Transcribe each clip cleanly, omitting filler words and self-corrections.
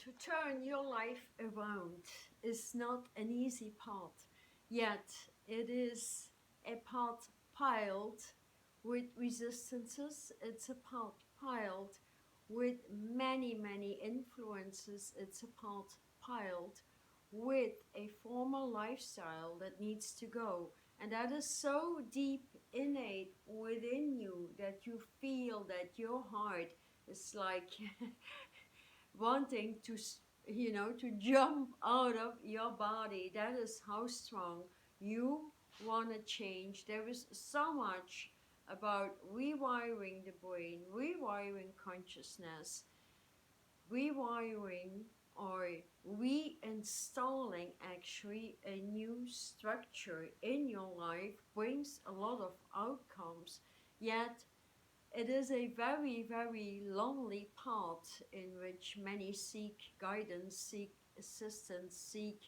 To turn your life around is not an easy path, yet it is a path piled with resistances, it's a path piled with many, many influences, it's a path piled with a formal lifestyle that needs to go. And that is so deep innate within you that you feel that your heart is like wanting to, to jump out of your body. That is how strong you want to change. There is so much about rewiring the brain, rewiring consciousness, rewiring or reinstalling actually a new structure in your life brings a lot of outcomes. Yet it is a very, very lonely path in which many seek guidance, seek assistance, seek,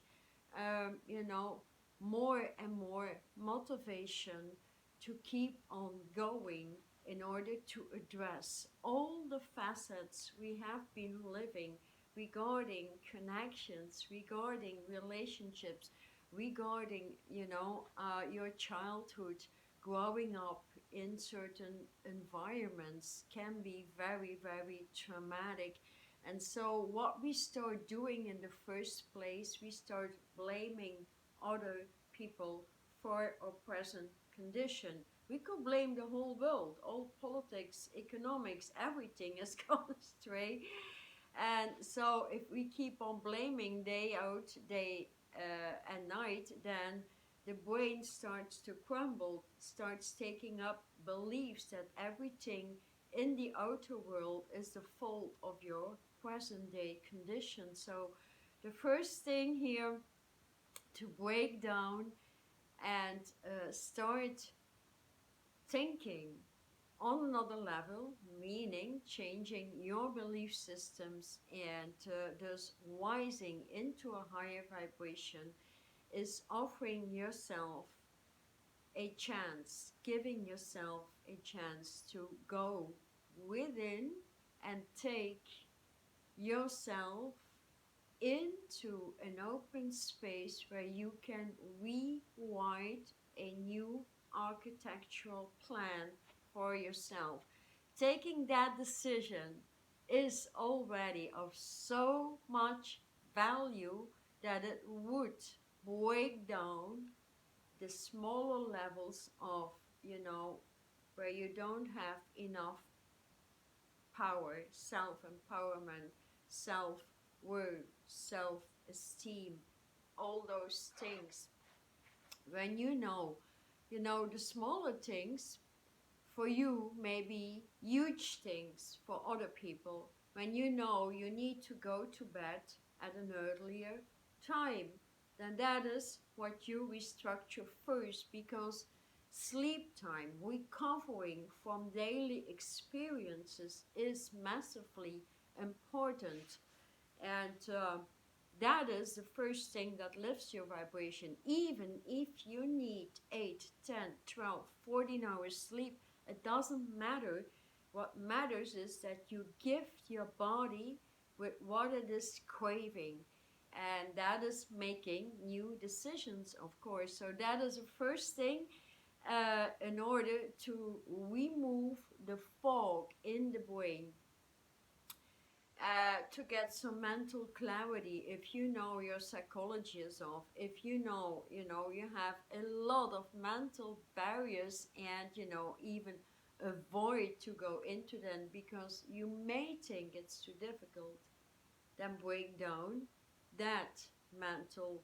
more and more motivation to keep on going in order to address all the facets we have been living regarding connections, regarding relationships, regarding, your childhood, growing up in certain environments can be very, very traumatic. And so what we start doing in the first place, we start blaming other people for our present condition. We could blame the whole world, all politics, economics, everything has gone astray. And so if we keep on blaming day out, day and night, then the brain starts to crumble, starts taking up beliefs that everything in the outer world is the fault of your present day condition. So the first thing here to break down and start thinking on another level, meaning changing your belief systems and thus rising into a higher vibration, is offering yourself a chance, giving yourself a chance to go within and take yourself into an open space where you can rewrite a new architectural plan for yourself. Taking that decision is already of so much value that it would break down the smaller levels of, where you don't have enough power, self-empowerment, self-worth, self-esteem, all those things. When the smaller things for you may be huge things for other people. When you know you need to go to bed at an earlier time, then that is what you restructure first, because sleep time, recovering from daily experiences is massively important. And that is the first thing that lifts your vibration. Even if you need 8, 10, 12, 14 hours sleep, it doesn't matter. What matters is that you gift your body with what it is craving. And that is making new decisions, of course. So that is the first thing in order to remove the fog in the brain. To get some mental clarity, if you know your psychology is off, if you know you have a lot of mental barriers, and even avoid to go into them because you may think it's too difficult, then break down that mental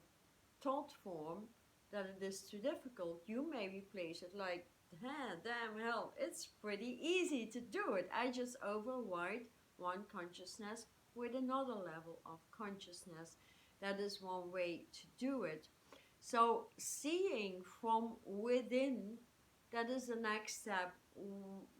thought form that it is too difficult. You may replace it like, damn hell, it's pretty easy to do it. I just override one consciousness with another level of consciousness. That is one way to do it. So seeing from within, that is the next step.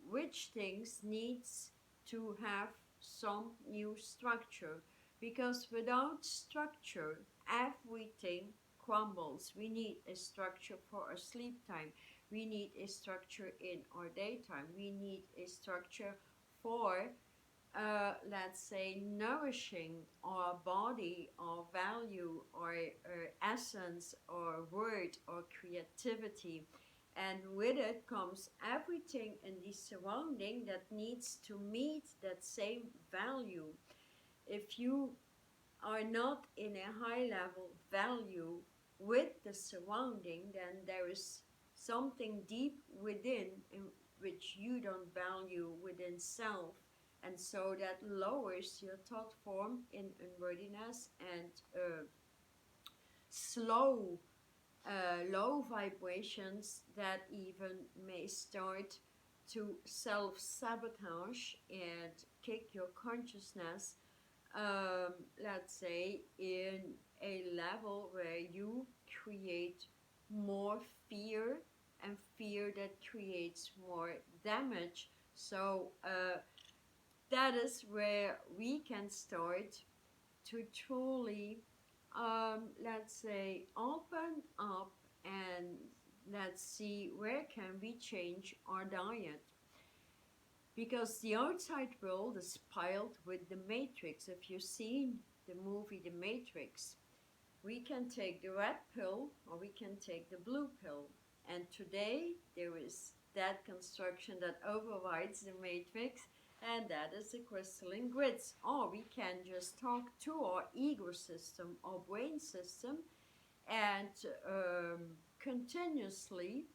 Which things needs to have some new structure, because without structure everything crumbles. We need a structure for our sleep time. We need a structure in our daytime. We need a structure for let's say, nourishing our body, our value, our essence, or word, or creativity. And with it comes everything in the surrounding that needs to meet that same value. If you are not in a high level value with the surrounding, then there is something deep within in which you don't value within self, and so that lowers your thought form in unworthiness and slow low vibrations that even may start to self-sabotage and kick your consciousness, let's say, in a level where you create more fear, and fear that creates more damage. So that is where we can start to truly, let's say, open up, and let's see where can we change our diet. Because the outside world is piled with the matrix. If you've seen the movie The Matrix, we can take the red pill or we can take the blue pill. And today there is that construction that overrides the matrix, and that is the crystalline grids. Or we can just talk to our ego system, our brain system, and continuously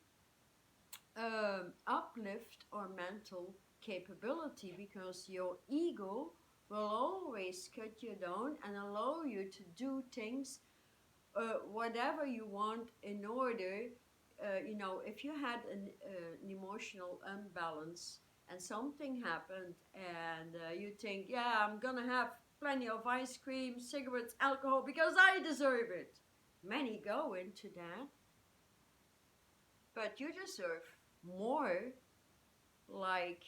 uplift our mental capability, because your ego will always cut you down and allow you to do things, whatever you want, in order, if you had an emotional imbalance and something happened, and you think, yeah, I'm gonna have plenty of ice cream, cigarettes, alcohol because I deserve it. Many go into that, but you deserve more, like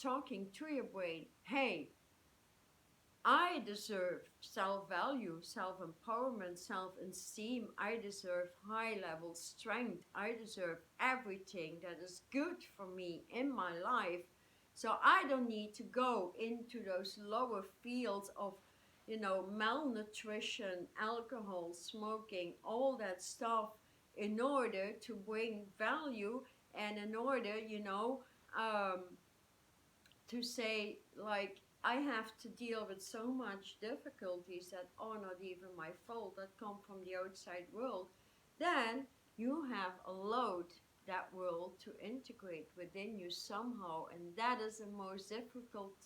talking to your brain, hey, I deserve self-value, self-empowerment, self-esteem. I deserve high-level strength. I deserve everything that is good for me in my life. So I don't need to go into those lower fields of, malnutrition, alcohol, smoking, all that stuff, in order to bring value, and in order, to say, like, I have to deal with so much difficulties that are not even my fault, that come from the outside world. Then you have allowed that world to integrate within you somehow, and that is the most difficult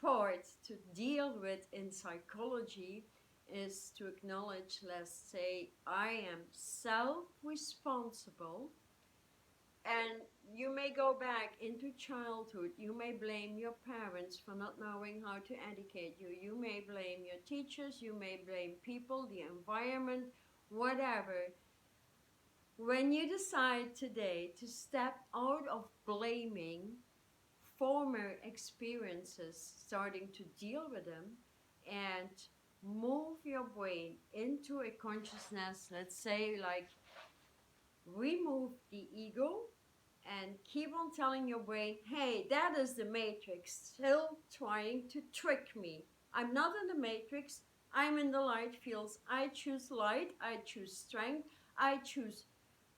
part to deal with in psychology, is to acknowledge, let's say, I am self-responsible. And you may go back into childhood. You may blame your parents for not knowing how to educate you. You may blame your teachers. You may blame people, the environment, whatever. When you decide today to step out of blaming former experiences, starting to deal with them, and move your brain into a consciousness, let's say, like, remove the ego and keep on telling your brain, hey, that is the matrix still trying to trick me. I'm not in the matrix. I'm in the light fields. I choose light. I choose strength. I choose,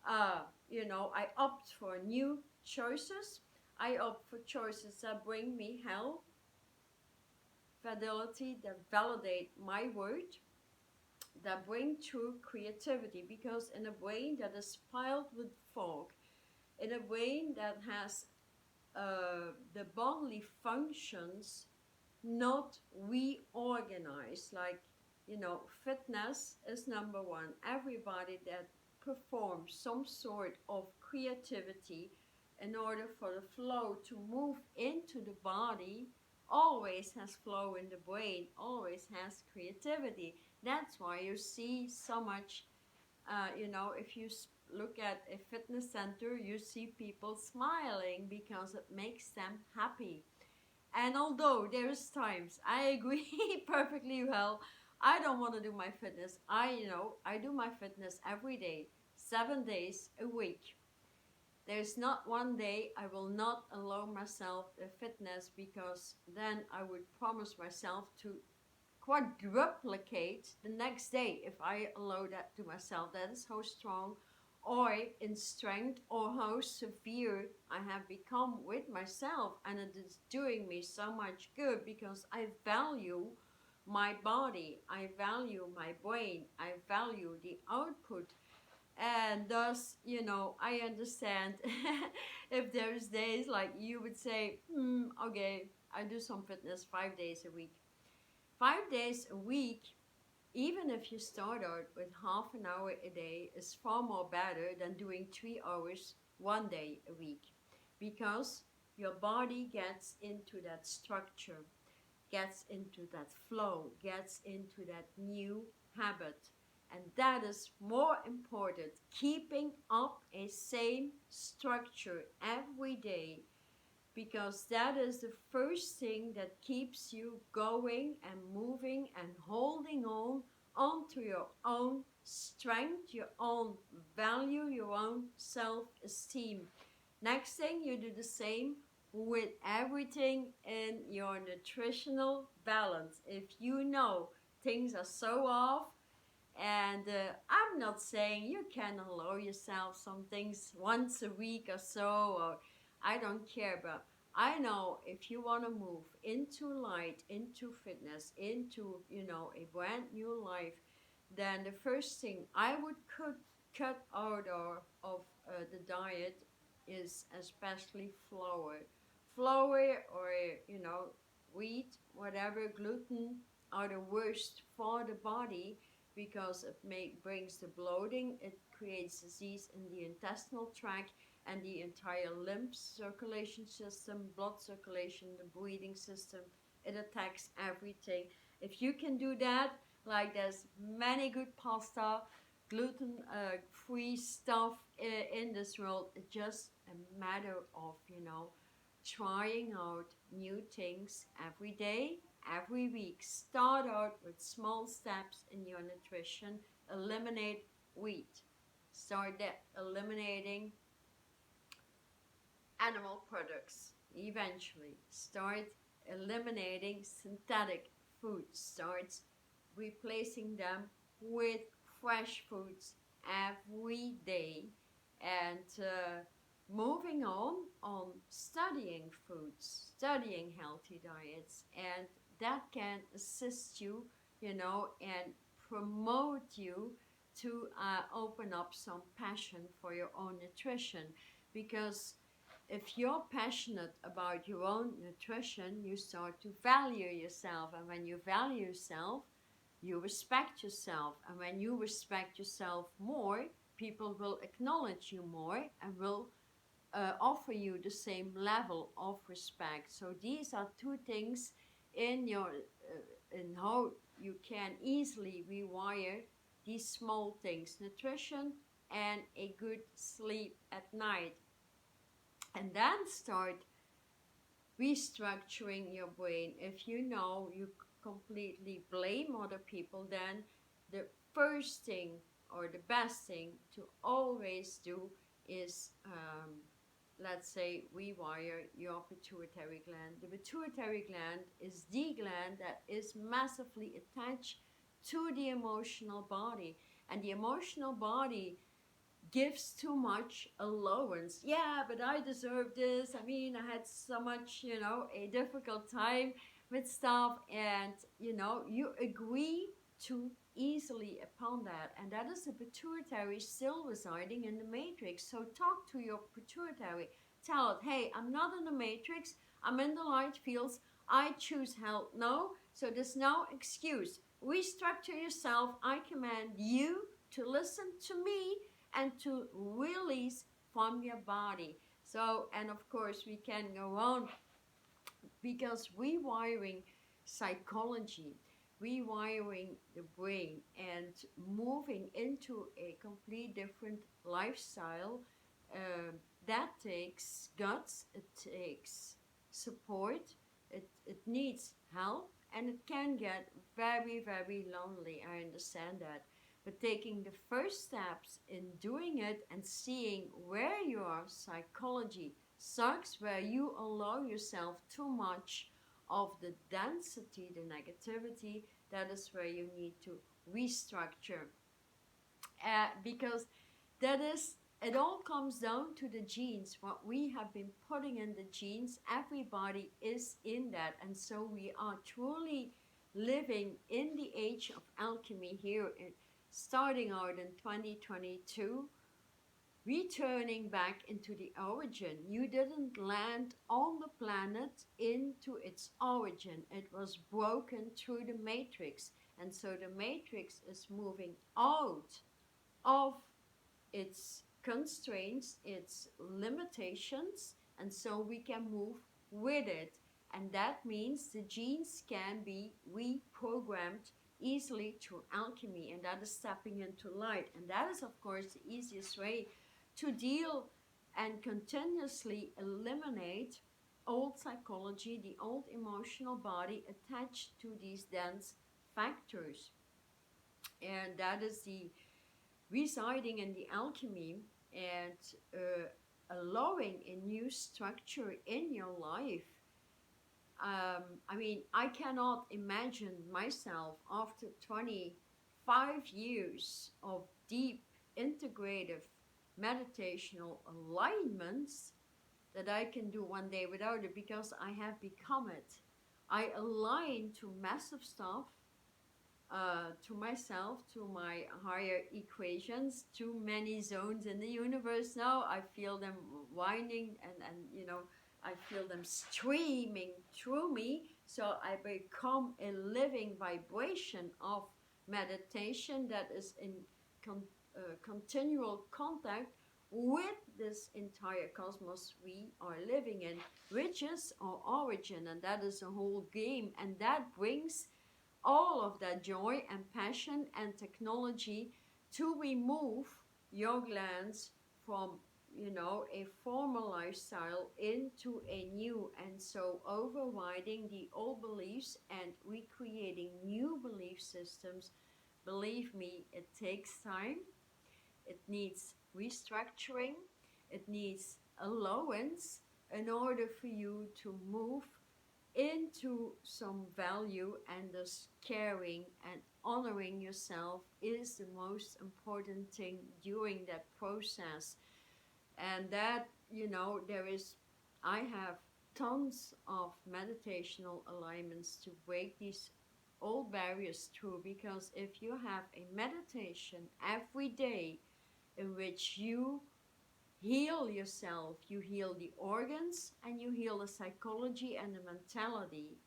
I opt for new choices. I opt for choices that bring me health, fidelity, that validate my word, that bring true creativity. Because in a brain that is piled with fog, in a brain that has the bodily functions not reorganized, like, fitness is number one. Everybody that performs some sort of creativity in order for the flow to move into the body always has flow in the brain, always has creativity. That's why you see so much, if you look at a fitness center, you see people smiling because it makes them happy. And although there's times, I agree perfectly well, I don't want to do my fitness. I do my fitness every day, 7 days a week. There's not one day I will not allow myself a fitness, because then I would promise myself to quadruplicate the next day if I allow that to myself. That is how strong or in strength or how severe I have become with myself, and it is doing me so much good because I value my body, I value my brain, I value the output. And thus, you know, I understand if there's days like you would say, okay, I do some fitness 5 days a week. 5 days a week, even if you start out with half an hour a day, is far more better than doing 3 hours one day a week, because your body gets into that structure, gets into that flow, gets into that new habit. And that is more important, keeping up a same structure every day, because that is the first thing that keeps you going and moving and holding on onto your own strength, your own value, your own self-esteem. Next thing, you do the same with everything in your nutritional balance. If you know things are so off, and I'm not saying you can allow yourself some things once a week or so, or I don't care, but I know if you want to move into light, into fitness, into, you know, a brand new life, then the first thing I would cut out of the diet is especially flour. Flour, or, you know, wheat, whatever, gluten are the worst for the body, because it brings the bloating, it creates disease in the intestinal tract and the entire lymph circulation system, blood circulation, the breathing system. It attacks everything. If you can do that, like there's many good pasta, gluten-free stuff in this world. It's just a matter of, you know, trying out new things every day, every week. Start out with small steps in your nutrition. Eliminate wheat. Start eliminating animal products. Eventually, start eliminating synthetic foods. Start replacing them with fresh foods every day, and moving on studying foods, studying healthy diets, and that can assist you, you know, and promote you to open up some passion for your own nutrition. Because if you're passionate about your own nutrition, you start to value yourself, and when you value yourself, you respect yourself, and when you respect yourself more, people will acknowledge you more and will offer you the same level of respect. So these are two things in your in how you can easily rewire these small things: nutrition and a good sleep at night. And then start restructuring your brain. If you know you completely blame other people, then the first thing or the best thing to always do is, let's say, rewire your pituitary gland. The pituitary gland is the gland that is massively attached to the emotional body, and the emotional body gives too much allowance. Yeah, but I deserve this. I mean, I had so much, you know, a difficult time with stuff, and, you know, you agree too easily upon that. And that is the pituitary still residing in the matrix. So talk to your pituitary. Tell it, hey, I'm not in the matrix. I'm in the light fields. I choose health. No, so there's no excuse. Restructure yourself. I command you to listen to me and to release from your body. So, and of course we can go on, because rewiring psychology, rewiring the brain, and moving into a complete different lifestyle, that takes guts, it takes support, it needs help, and it can get very, very lonely. I understand that. but taking the first steps in doing it and seeing where your psychology sucks, where you allow yourself too much of the density, the negativity, that is where you need to restructure. Because that is, it all comes down to the genes, what we have been putting in the genes. Everybody is in that, and so we are truly living in the age of alchemy here, starting out in 2022, returning back into the origin. You didn't land on the planet into its origin. It was broken through the matrix, and so the matrix is moving out of its constraints, its limitations, and so we can move with it. And that means the genes can be reprogrammed easily through alchemy, and that is stepping into light. And that is, of course, the easiest way to deal and continuously eliminate old psychology, the old emotional body attached to these dense factors. And that is the residing in the alchemy, and allowing a new structure in your life. I mean, I cannot imagine myself after 25 years of deep integrative meditational alignments that I can do one day without it, because I have become it. I align to massive stuff, to myself, to my higher equations, too many zones in the universe now. I feel them winding, and you know, I feel them streaming through me. So I become a living vibration of meditation that is in continual contact with this entire cosmos we are living in, which is our origin, and that is a whole game, and that brings all of that joy and passion and technology to remove your glands from, you know, a former lifestyle into a new, and so overriding the old beliefs and recreating new belief systems. Believe me, it takes time. It needs restructuring. It needs allowance in order for you to move into some value, and thus caring and honoring yourself is the most important thing during that process. And that, you know, I have tons of meditational alignments to break these old barriers through, because if you have a meditation every day in which you heal yourself, you heal the organs, and you heal the psychology and the mentality.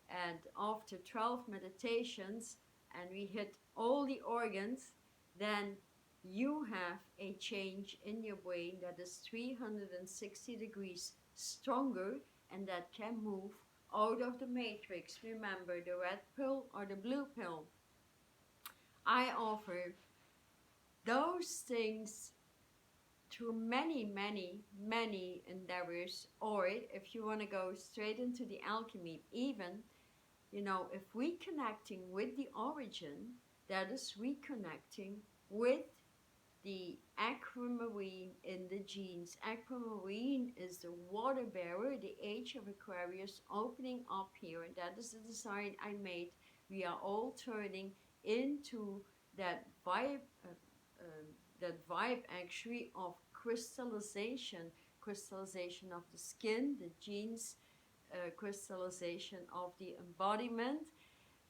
And after 12 meditations, and we hit all the organs, then you have a change in your brain that is 360 degrees stronger, and that can move out of the matrix. Remember, the red pill or the blue pill. I offer those things through many, many, many endeavors. Or if you want to go straight into the alchemy, even, you know, if reconnecting with the origin, that is reconnecting with the aquamarine in the genes. Aquamarine is the water bearer, the age of Aquarius opening up here, and that is the design I made. We are all turning into that vibe, actually of crystallization of the skin, the genes, crystallization of the embodiment,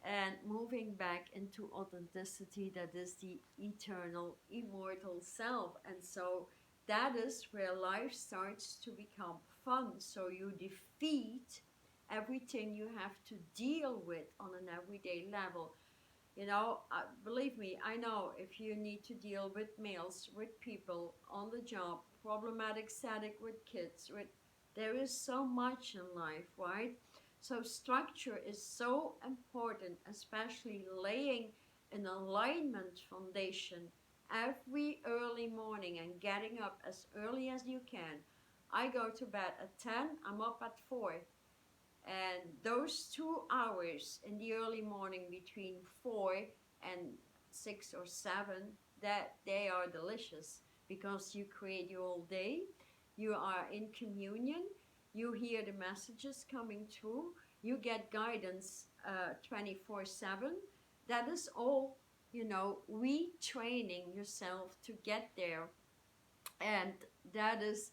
and moving back into authenticity, that is the eternal, immortal self. And so that is where life starts to become fun. So you defeat everything you have to deal with on an everyday level. You know, believe me, I know if you need to deal with males, with people on the job, problematic static with kids, there is so much in life, right? So structure is so important, especially laying an alignment foundation every early morning and getting up as early as you can. I go to bed at 10, I'm up at 4. And those 2 hours in the early morning between 4 and 6 or 7, that they are delicious because you create your whole day. You are in communion. You hear the messages coming through. You get guidance 24/7. That is all, you know, retraining yourself to get there. And that is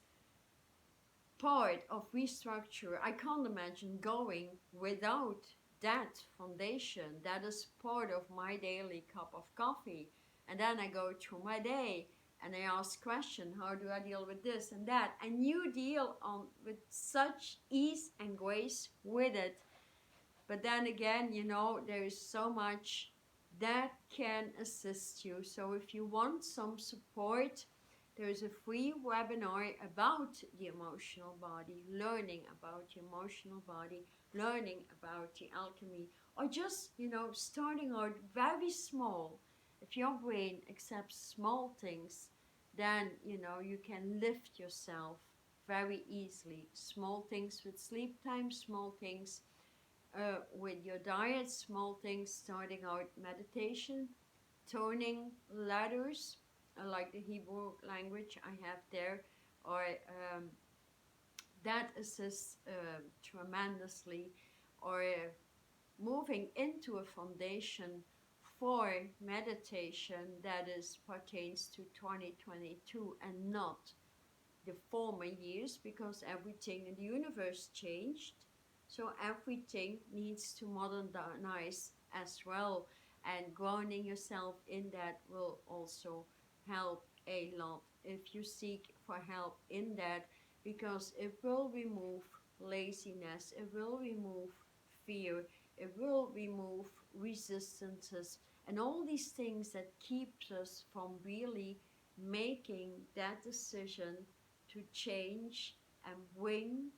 part of restructure. I can't imagine going without that foundation. That is part of my daily cup of coffee. And then I go through my day and I ask questions, how do I deal with this and that? And you deal with such ease and grace with it. But then again, you know, there is so much that can assist you. So if you want some support, there is a free webinar about the emotional body, learning about the emotional body, learning about the alchemy, or just, you know, starting out very small. If your brain accepts small things, then, you know, you can lift yourself very easily. Small things with sleep time, small things with your diet, small things starting out meditation, toning letters, like the Hebrew language I have there, or that assists tremendously, or moving into a foundation for meditation that is pertains to 2022 and not the former years, because everything in the universe changed. So everything needs to modernize as well, and grounding yourself in that will also help a lot if you seek for help in that, because it will remove laziness, it will remove fear, it will remove resistances, and all these things that keeps us from really making that decision to change and bring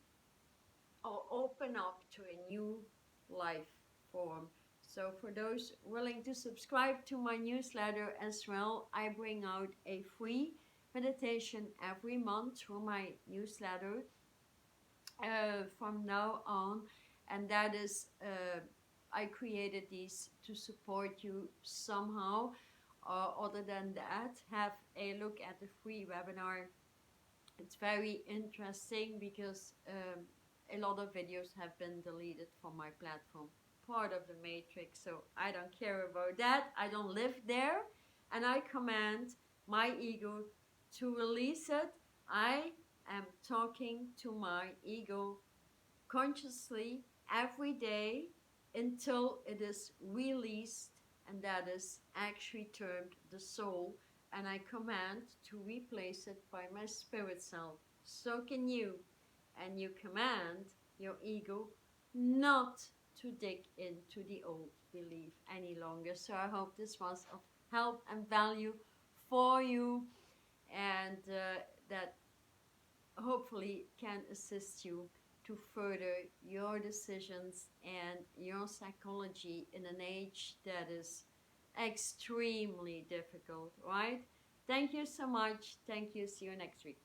or open up to a new life form. So for those willing to subscribe to my newsletter as well, I bring out a free meditation every month through my newsletter from now on. And that is, I created these to support you somehow. Other than that, have a look at the free webinar. It's very interesting because a lot of videos have been deleted from my platform, part of the matrix, so I don't care about that. I don't live there, and I command my ego to release it. I am talking to my ego consciously every day until it is released, and that is actually termed the soul, and I command to replace it by my spirit self. So can you. And you command your ego not to dig into the old belief any longer. So I hope this was of help and value for you, and that hopefully can assist you to further your decisions and your psychology in an age that is extremely difficult, right? Thank you so much. Thank you. See you next week.